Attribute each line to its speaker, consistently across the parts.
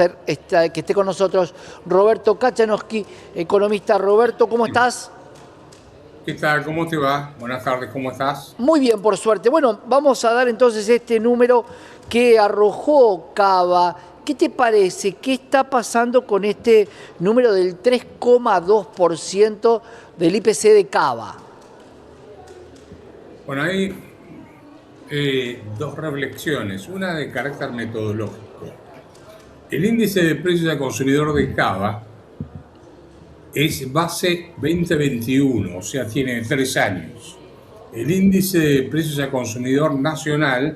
Speaker 1: que esté con nosotros Roberto Kachanowski, economista. Roberto, ¿cómo estás?
Speaker 2: ¿Qué tal? ¿Cómo te va? Buenas tardes, ¿cómo estás?
Speaker 1: Muy bien, por suerte. Bueno, vamos a dar entonces este número que arrojó Cava. ¿Qué te parece? ¿Qué está pasando con este número del 3,2% del IPC de Cava?
Speaker 2: Bueno, hay dos reflexiones, una de carácter metodológico. El índice de precios al consumidor de Cava es base 2021, o sea, tiene 3 años. El índice de precios al consumidor nacional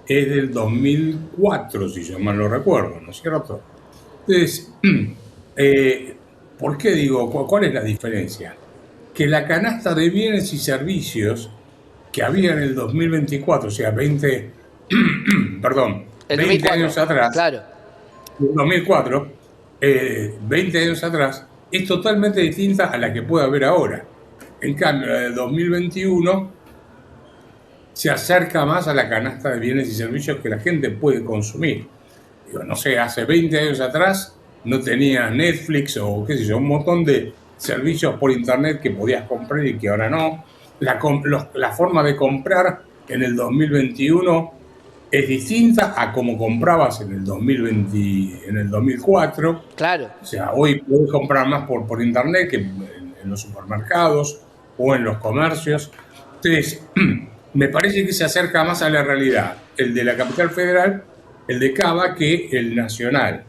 Speaker 2: es del 2004, si yo mal no recuerdo, ¿no es cierto? Entonces, ¿por qué digo? ¿Cuál es la diferencia? Que la canasta de bienes y servicios que había en el 2024, o sea, 20 años
Speaker 1: 2004,
Speaker 2: atrás,
Speaker 1: claro.
Speaker 2: 2004, 20 años atrás, es totalmente distinta a la que puede haber ahora. En cambio, la del 2021 se acerca más a la canasta de bienes y servicios que la gente puede consumir. Digo, no sé, hace 20 años atrás no tenías Netflix o qué sé yo, un montón de servicios por internet que podías comprar y que ahora no. La forma de comprar en el 2021 es distinta a como comprabas en el 2020, en el 2004.
Speaker 1: Claro.
Speaker 2: O sea, hoy puedes comprar más por internet que en los supermercados o en los comercios. Entonces, me parece que se acerca más a la realidad el de la capital federal, el de Cava, que el nacional.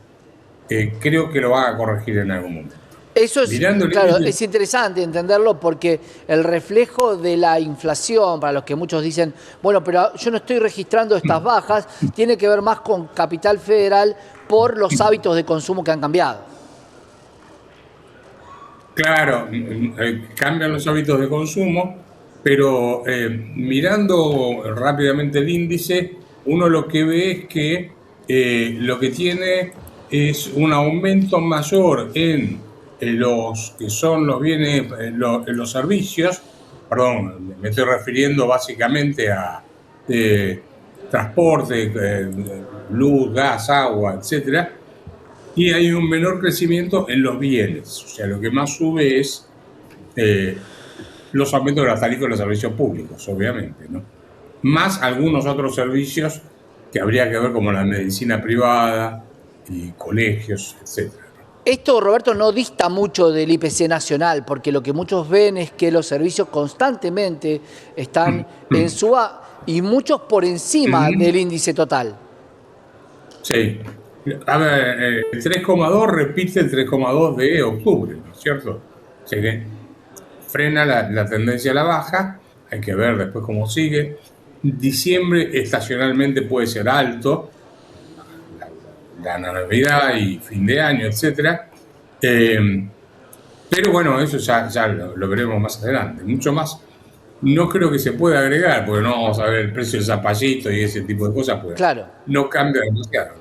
Speaker 2: Creo que lo van a corregir en algún momento.
Speaker 1: Eso es,
Speaker 2: Mirando el
Speaker 1: claro,
Speaker 2: índice,
Speaker 1: es interesante entenderlo porque el reflejo de la inflación, para los que muchos dicen, bueno, pero yo no estoy registrando estas bajas, tiene que ver más con Capital Federal por los hábitos de consumo que han cambiado.
Speaker 2: claro, cambian los hábitos de consumo, pero mirando rápidamente el índice, uno lo que ve es que lo que tiene es un aumento mayor en los que son los bienes, en los servicios, perdón, me estoy refiriendo básicamente a transporte, luz, gas, agua, etcétera, y hay un menor crecimiento en los bienes. O sea, lo que más sube es eh, los aumentos de las tarifas de los servicios públicos, obviamente, ¿no? Más algunos otros servicios que habría que ver, como la medicina privada y colegios, etcétera.
Speaker 1: Esto, Roberto, no dista mucho del IPC nacional, porque lo que muchos ven es que los servicios constantemente están en suba y muchos por encima del índice total.
Speaker 2: Sí. A ver, el 3,2 repite el 3,2 de octubre, ¿no es cierto? O sea que frena la tendencia a la baja, hay que ver después cómo sigue. Diciembre estacionalmente puede ser alto, la Navidad y fin de año, etcétera. Pero bueno, eso ya lo veremos más adelante. Mucho más no creo que se pueda agregar, porque no vamos a ver el precio del zapallito y ese tipo de cosas, pues
Speaker 1: Claro.
Speaker 2: no cambia demasiado,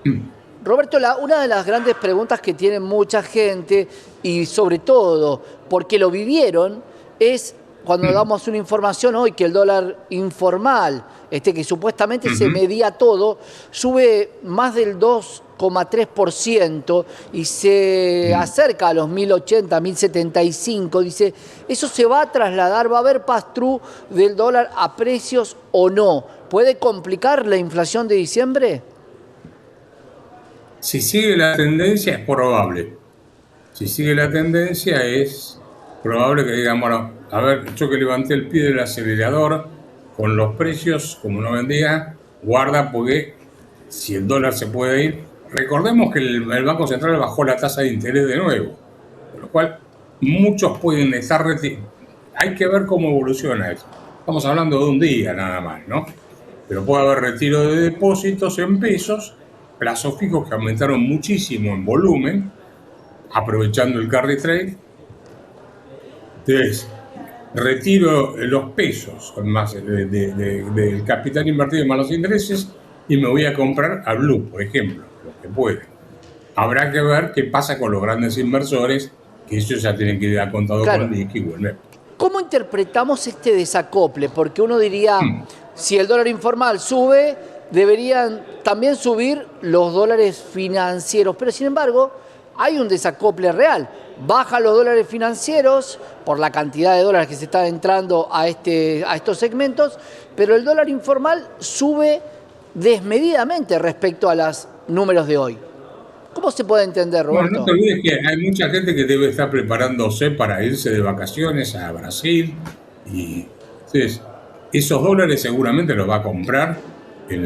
Speaker 2: ¿no?
Speaker 1: Roberto, una de las grandes preguntas que tiene mucha gente, y sobre todo porque lo vivieron, es cuando damos una información hoy que el dólar informal, que supuestamente se medía todo, sube más del 2,3% y se acerca a los 1080, 1075. Dice, ¿eso se va a trasladar? ¿Va a haber pass-through del dólar a precios o no? ¿Puede complicar la inflación de diciembre?
Speaker 2: Si sigue la tendencia, es probable. Si sigue la tendencia, es probable que digan, bueno, a ver, yo que levanté el pie del acelerador con los precios, como no vendía, guarda porque si el dólar se puede ir. Recordemos que el Banco Central bajó la tasa de interés de nuevo, con lo cual muchos pueden estar hay que ver cómo evoluciona eso. Estamos hablando de un día nada más, ¿no? Pero puede haber retiro de depósitos en pesos, plazos fijos que aumentaron muchísimo en volumen, aprovechando el carry trade. Entonces, retiro los pesos más del capital invertido más los intereses y me voy a comprar a Blue, por ejemplo, los que pueden. Habrá que ver qué pasa con los grandes inversores, que ellos ya tienen que ir a contado
Speaker 1: Claro.
Speaker 2: con liqui y volver.
Speaker 1: ¿Cómo interpretamos este desacople? Porque uno diría, si el dólar informal sube, deberían también subir los dólares financieros, pero sin embargo hay un desacople real. Bajan los dólares financieros por la cantidad de dólares que se está entrando a estos segmentos, pero el dólar informal sube desmedidamente respecto a los números de hoy. ¿Cómo se puede entender,
Speaker 2: Bueno,
Speaker 1: Roberto?
Speaker 2: no te olvides que hay mucha gente que debe estar preparándose para irse de vacaciones a Brasil y entonces esos dólares seguramente los va a comprar en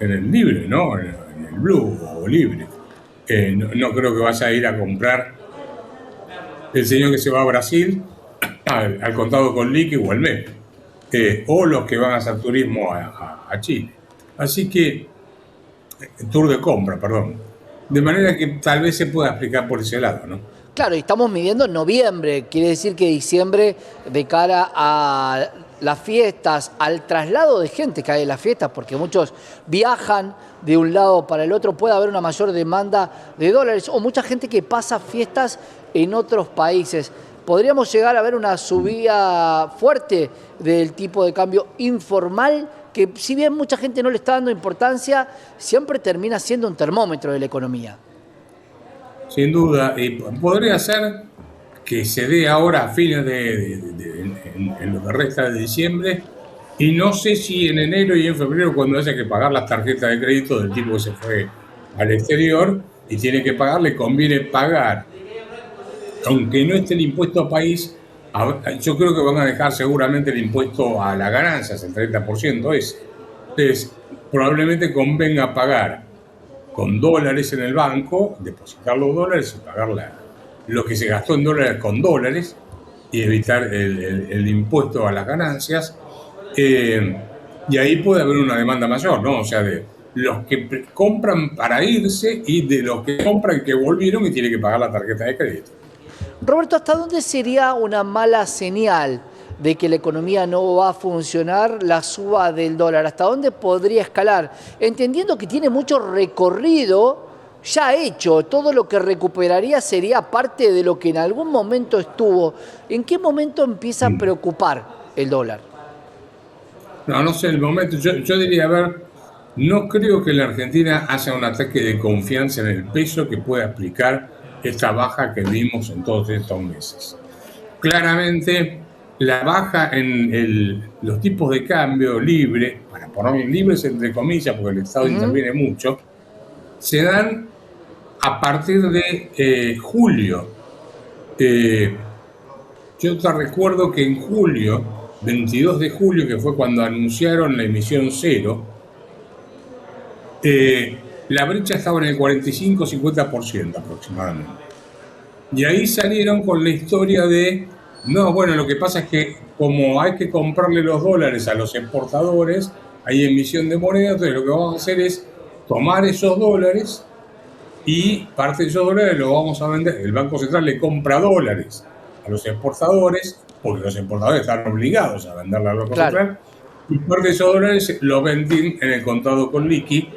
Speaker 2: el libre, ¿no? En el blue o libre. No creo que vaya a ir a comprar el señor que se va a Brasil al contado con liqui o al mes, o los que van a hacer turismo a Chile. Así que, tour de compra, perdón. De manera que tal vez se pueda explicar por ese lado, ¿no?
Speaker 1: Claro, y estamos midiendo en noviembre, quiere decir que diciembre, de cara a las fiestas, al traslado de gente que hay en las fiestas, porque muchos viajan de un lado para el otro, puede haber una mayor demanda de dólares, o mucha gente que pasa fiestas en otros países. Podríamos llegar a ver una subida fuerte del tipo de cambio informal, que si bien mucha gente no le está dando importancia, siempre termina siendo un termómetro de la economía.
Speaker 2: Sin duda, y podría ser que se dé ahora a fines en lo que resta de diciembre, y no sé si en enero y en febrero, cuando haya que pagar las tarjetas de crédito del tipo que se fue al exterior y tiene que pagar, le conviene pagar, aunque no esté el impuesto a país. Yo creo que van a dejar seguramente el impuesto a las ganancias, el 30% es. Entonces, probablemente convenga pagar con dólares en el banco, depositar los dólares y pagar lo que se gastó en dólares con dólares y evitar el impuesto a las ganancias. Y ahí puede haber una demanda mayor, ¿no? O sea, de los que compran para irse y de los que compran que volvieron y tienen que pagar la tarjeta de crédito.
Speaker 1: Roberto, ¿hasta dónde sería una mala señal de que la economía no va a funcionar la suba del dólar? ¿Hasta dónde podría escalar? Entendiendo que tiene mucho recorrido ya hecho, todo lo que recuperaría sería parte de lo que en algún momento estuvo. ¿En qué momento empieza a preocupar el dólar?
Speaker 2: No sé el momento. Yo diría, a ver, no creo que en la Argentina haya un ataque de confianza en el peso que pueda explicar esta baja que vimos en todos estos meses. Claramente, la baja en los tipos de cambio libre, para ponerlos libres entre comillas, porque el Estado interviene mucho, se dan a partir de julio. Yo te recuerdo que en julio, 22 de julio, que fue cuando anunciaron la emisión cero, la brecha estaba en el 45-50% aproximadamente. Y ahí salieron con la historia de, no, bueno, lo que pasa es que como hay que comprarle los dólares a los exportadores, hay emisión de moneda, entonces lo que vamos a hacer es tomar esos dólares y parte de esos dólares los vamos a vender. El Banco Central le compra dólares a los exportadores, porque los exportadores están obligados a venderle al Banco Central, y parte de esos dólares los venden en el contado con liqui.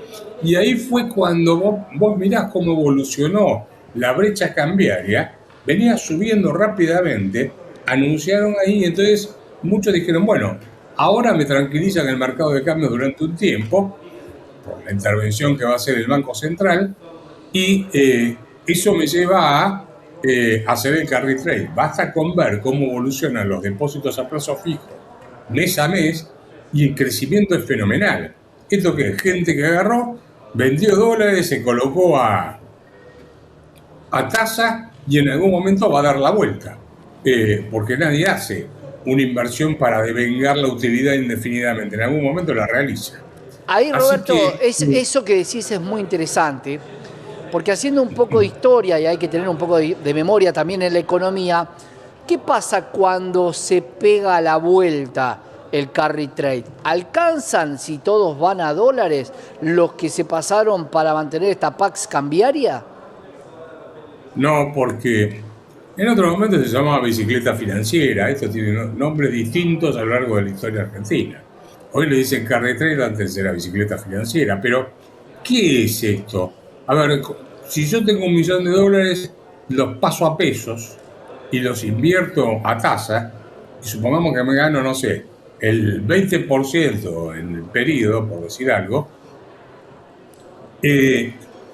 Speaker 2: Y ahí fue cuando vos mirás cómo evolucionó la brecha cambiaria, venía subiendo rápidamente, anunciaron ahí, entonces muchos dijeron, bueno, ahora me tranquilizan el mercado de cambios durante un tiempo, por la intervención que va a hacer el Banco Central, y eso me lleva a hacer el carry trade. Basta con ver cómo evolucionan los depósitos a plazo fijo mes a mes, y el crecimiento es fenomenal. Esto que es gente que agarró, vendió dólares, se colocó a tasa y en algún momento va a dar la vuelta, porque nadie hace una inversión para devengar la utilidad indefinidamente, en algún momento la realiza.
Speaker 1: Ahí, Roberto, eso que decís es muy interesante, porque haciendo un poco de historia, y hay que tener un poco de memoria también en la economía, ¿qué pasa cuando se pega la vuelta el carry trade? ¿Alcanzan, si todos van a dólares, los que se pasaron para mantener esta pax cambiaria?
Speaker 2: No, porque en otro momento se llamaba bicicleta financiera. Esto tiene nombres distintos a lo largo de la historia argentina. Hoy le dicen carry trade, antes era bicicleta financiera. Pero, ¿qué es esto? A ver, si yo tengo $1.000.000, los paso a pesos y los invierto a tasa, y supongamos que me gano, no sé, el 20% en el periodo, por decir algo,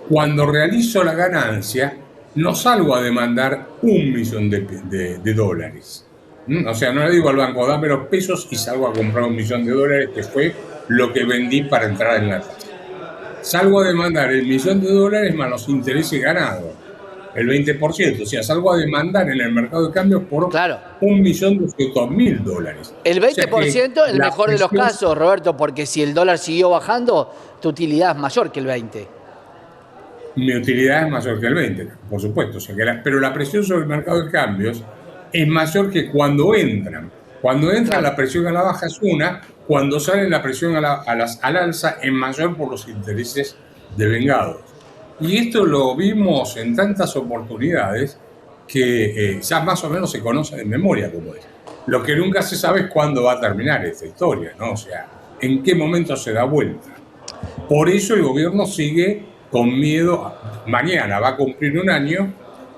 Speaker 2: cuando realizo la ganancia, no salgo a demandar 1 millón de dólares. O sea, no le digo al banco, dame los pesos y salgo a comprar 1 millón de dólares, que fue lo que vendí para entrar en la tasa. Salgo a demandar el $1.000.000 más los intereses ganados, el 20%. O sea, salgo a demandar en el mercado de cambios por
Speaker 1: Claro.
Speaker 2: $1.200.000.
Speaker 1: El
Speaker 2: O sea que
Speaker 1: 20% en el
Speaker 2: la
Speaker 1: mejor de los
Speaker 2: presión,
Speaker 1: casos, Roberto, porque si el dólar siguió bajando, tu utilidad es mayor que el 20%.
Speaker 2: mi utilidad es mayor que el 20%, por supuesto. O sea que pero la presión sobre el mercado de cambios es mayor que cuando entran. Cuando entran,
Speaker 1: Claro.
Speaker 2: la presión a la baja es una, cuando salen, la presión al alza es mayor por los intereses devengados. Y esto lo vimos en tantas oportunidades que ya más o menos se conoce de memoria cómo es. Lo que nunca se sabe es cuándo va a terminar esta historia, ¿no? O sea, en qué momento se da vuelta. Por eso el gobierno sigue con miedo. Mañana va a cumplir 1 año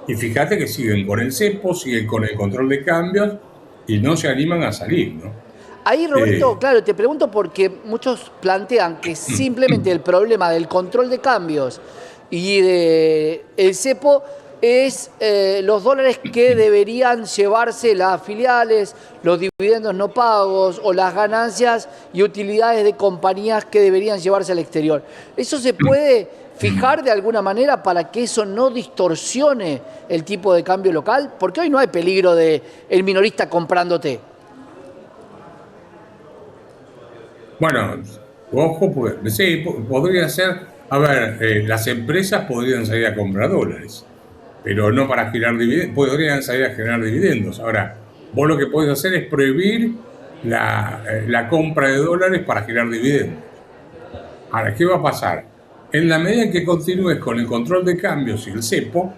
Speaker 2: y fíjate que siguen con el cepo, siguen con el control de cambios y no se animan a salir, ¿no?
Speaker 1: Ahí, Roberto, claro, te pregunto porque muchos plantean que simplemente el problema del control de cambios y del cepo es los dólares que deberían llevarse las filiales, los dividendos no pagos o las ganancias y utilidades de compañías que deberían llevarse al exterior. ¿Eso se puede fijar de alguna manera para que eso no distorsione el tipo de cambio local? Porque hoy no hay peligro de el minorista comprándote.
Speaker 2: Bueno, ojo, pues sí, podría ser. A ver, las empresas podrían salir a comprar dólares, pero no para generar dividendos. Podrían salir a generar dividendos. Ahora, vos lo que podés hacer es prohibir la compra de dólares para generar dividendos. Ahora, ¿qué va a pasar? En la medida en que continúes con el control de cambios y el cepo,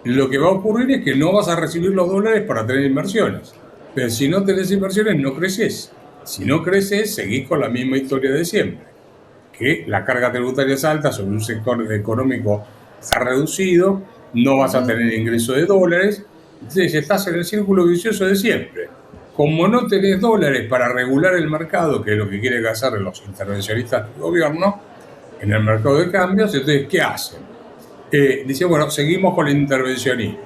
Speaker 2: lo que va a ocurrir es que no vas a recibir los dólares para tener inversiones. Pero si no tenés inversiones, no creces. Si no creces, seguís con la misma historia de siempre. Que la carga tributaria es alta sobre un sector económico está reducido, no vas a tener ingreso de dólares, entonces estás en el círculo vicioso de siempre. Como no tenés dólares para regular el mercado, que es lo que quieren hacer los intervencionistas del gobierno en el mercado de cambios, entonces, ¿qué hacen? Dicen, bueno, seguimos con el intervencionismo.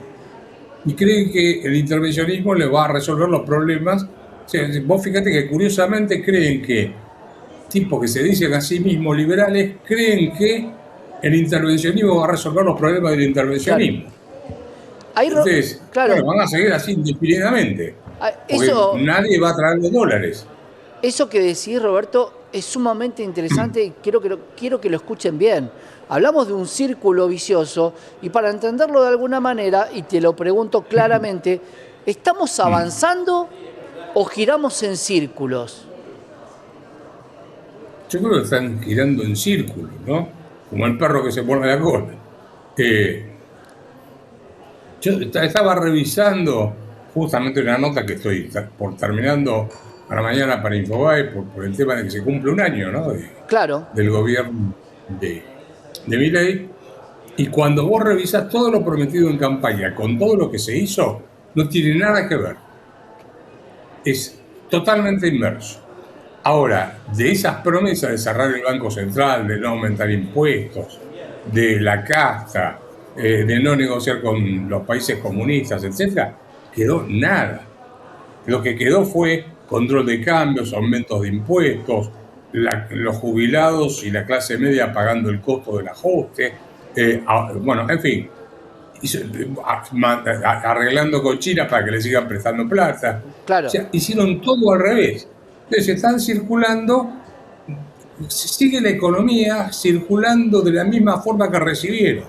Speaker 2: Y creen que el intervencionismo les va a resolver los problemas. O sea, vos fíjate que curiosamente creen que tipos que se dicen a sí mismos liberales creen que el intervencionismo va a resolver los problemas del intervencionismo.
Speaker 1: Ahí,
Speaker 2: Entonces,
Speaker 1: claro,
Speaker 2: bueno, van a seguir así indefinidamente, porque
Speaker 1: eso,
Speaker 2: nadie va a traer los dólares.
Speaker 1: eso que decís, Roberto, es sumamente interesante y quiero que lo escuchen bien. Hablamos de un círculo vicioso y para entenderlo de alguna manera, y te lo pregunto claramente, ¿estamos avanzando o giramos en círculos?
Speaker 2: Yo creo que están girando en círculos, ¿no? Como el perro que se pone la cola. Yo estaba revisando justamente una nota que estoy por terminando para mañana para Infobae por el tema de que se cumple 1 año, ¿no?
Speaker 1: Claro.
Speaker 2: Del gobierno de Milei. Y cuando vos revisás todo lo prometido en campaña con todo lo que se hizo, no tiene nada que ver. Es totalmente inverso. Ahora, de esas promesas de cerrar el Banco Central, de no aumentar impuestos, de la casta, de no negociar con los países comunistas, etc., quedó nada. Lo que quedó fue control de cambios, aumentos de impuestos, los jubilados y la clase media pagando el costo del ajuste, bueno, en fin, arreglando con China para que le sigan prestando plata.
Speaker 1: Claro.
Speaker 2: O sea, hicieron todo al revés. Entonces están circulando, sigue la economía circulando de la misma forma que recibieron.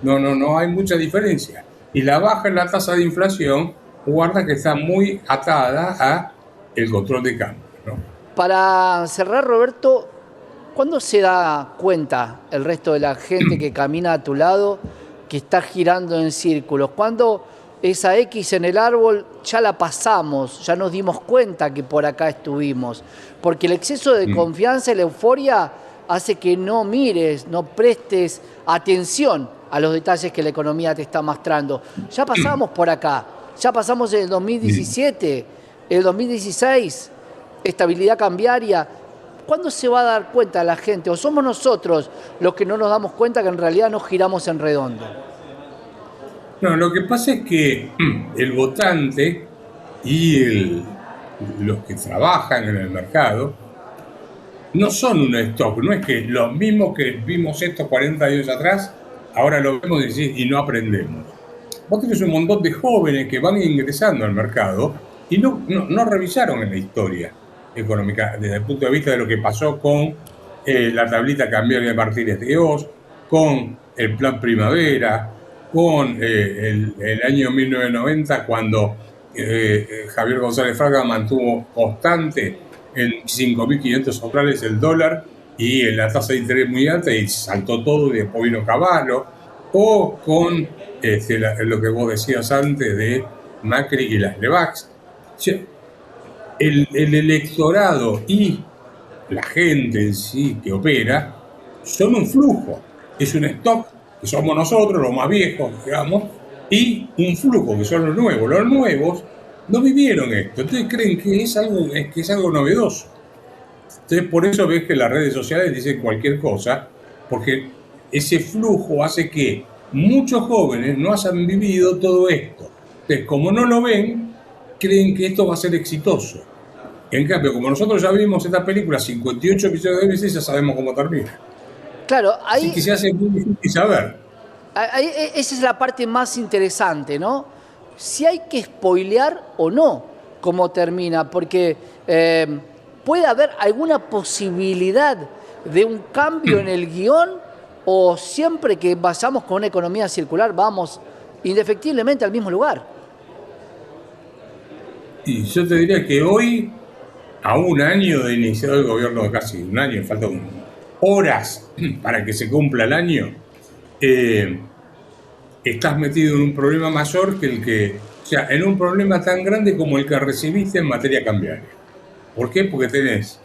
Speaker 2: No hay mucha diferencia. Y la baja en la tasa de inflación, guarda que está muy atada a el control de cambio, ¿no?
Speaker 1: Para cerrar, Roberto, ¿cuándo se da cuenta el resto de la gente que camina a tu lado que está girando en círculos? ¿Cuándo esa X en el árbol ya la pasamos, ya nos dimos cuenta que por acá estuvimos? Porque el exceso de confianza y la euforia hace que no mires, no prestes atención a los detalles que la economía te está mostrando. Ya pasamos por acá, ya pasamos en el 2017, el 2016, estabilidad cambiaria. ¿Cuándo se va a dar cuenta la gente? ¿O somos nosotros los que no nos damos cuenta que en realidad nos giramos en redondo?
Speaker 2: No, lo que pasa es que el votante y los que trabajan en el mercado no son un stock, no es que los mismos que vimos estos 40 años atrás, ahora lo vemos y no aprendemos. Vos tenés un montón de jóvenes que van ingresando al mercado y no revisaron en la historia económica desde el punto de vista de lo que pasó con la tablita cambiaria de Martínez de Oz, con el Plan Primavera, con el año 1990 cuando Javier González Fraga mantuvo constante en 5.500 soles el dólar y en la tasa de interés muy alta y saltó todo y después vino Cavallo, o con lo que vos decías antes de Macri y las Levax. O sea, el electorado y la gente en sí que opera son un flujo, es un stock que somos nosotros, los más viejos, digamos, y un flujo que son los nuevos. Los nuevos no vivieron esto, entonces creen que es algo novedoso. Entonces por eso ves que las redes sociales dicen cualquier cosa, porque ese flujo hace que muchos jóvenes no hayan vivido todo esto. Entonces, como no lo ven, creen que esto va a ser exitoso. En cambio, como nosotros ya vimos esta película 58 episodios de veces, ya sabemos cómo termina.
Speaker 1: Claro,
Speaker 2: Así que se hace muy difícil saber.
Speaker 1: Esa es la parte más interesante, ¿no? Si hay que spoilear o no cómo termina, porque puede haber alguna posibilidad de un cambio en el guión, o siempre que vayamos con una economía circular vamos indefectiblemente al mismo lugar.
Speaker 2: Y yo te diría que hoy, a un año de iniciado el gobierno, casi un año, faltan horas para que se cumpla el año, estás metido en un problema mayor o sea, en un problema tan grande como el que recibiste en materia cambiaria. ¿Por qué? Porque tenés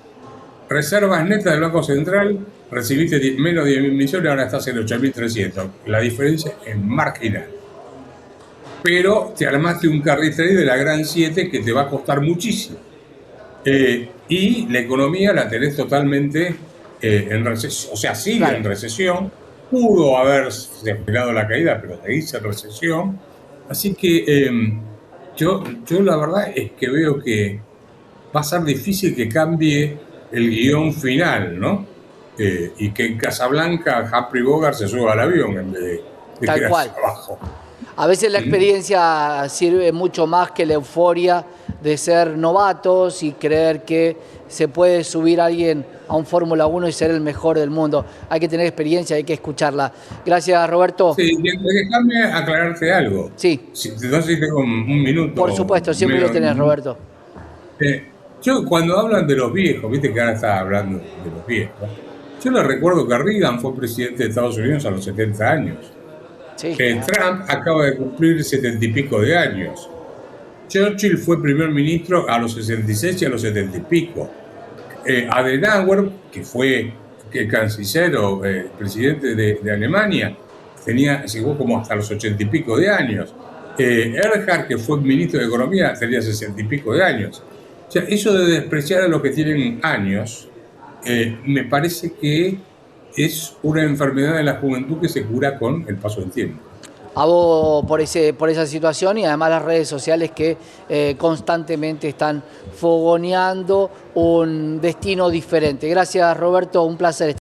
Speaker 2: reservas netas del Banco Central, recibiste menos de 10.000 millones, ahora estás en 8.300. La diferencia es marginal. Pero te armaste un carry trade de la Gran 7 que te va a costar muchísimo. Y la economía la tenés totalmente en recesión, o sea, sigue claro, en recesión. Pudo haberse esperado la caída, pero seguís en recesión. Así que yo la verdad es que veo que va a ser difícil que cambie el guión final, ¿no? Y que en Casablanca Humphrey Bogart se suba al avión en vez de
Speaker 1: tal cual.
Speaker 2: Abajo.
Speaker 1: A veces la experiencia sirve mucho más que la euforia de ser novatos y creer que se puede subir alguien a un Fórmula 1 y ser el mejor del mundo. Hay que tener experiencia, hay que escucharla. Gracias, Roberto.
Speaker 2: Sí, déjame aclararte algo.
Speaker 1: Sí.
Speaker 2: No sé si tengo un minuto.
Speaker 1: Por supuesto, siempre lo tenés, Roberto.
Speaker 2: Yo cuando hablan de los viejos, viste que ahora está hablando de los viejos, yo les recuerdo que Reagan fue presidente de Estados Unidos a los 70 años. Sí, claro. Trump acaba de cumplir 70 y pico de años. Churchill fue primer ministro a los 66 y a los 70 y pico. Adenauer, que fue canciller o presidente de Alemania, llegó como hasta los 80 y pico de años. Erhard, que fue ministro de Economía, tenía 60 y pico de años. O sea, eso de despreciar a los que tienen años, me parece que es una enfermedad de la juventud que se cura con el paso del tiempo.
Speaker 1: A vos por esa situación y además las redes sociales que constantemente están fogoneando un destino diferente. Gracias, Roberto, un placer.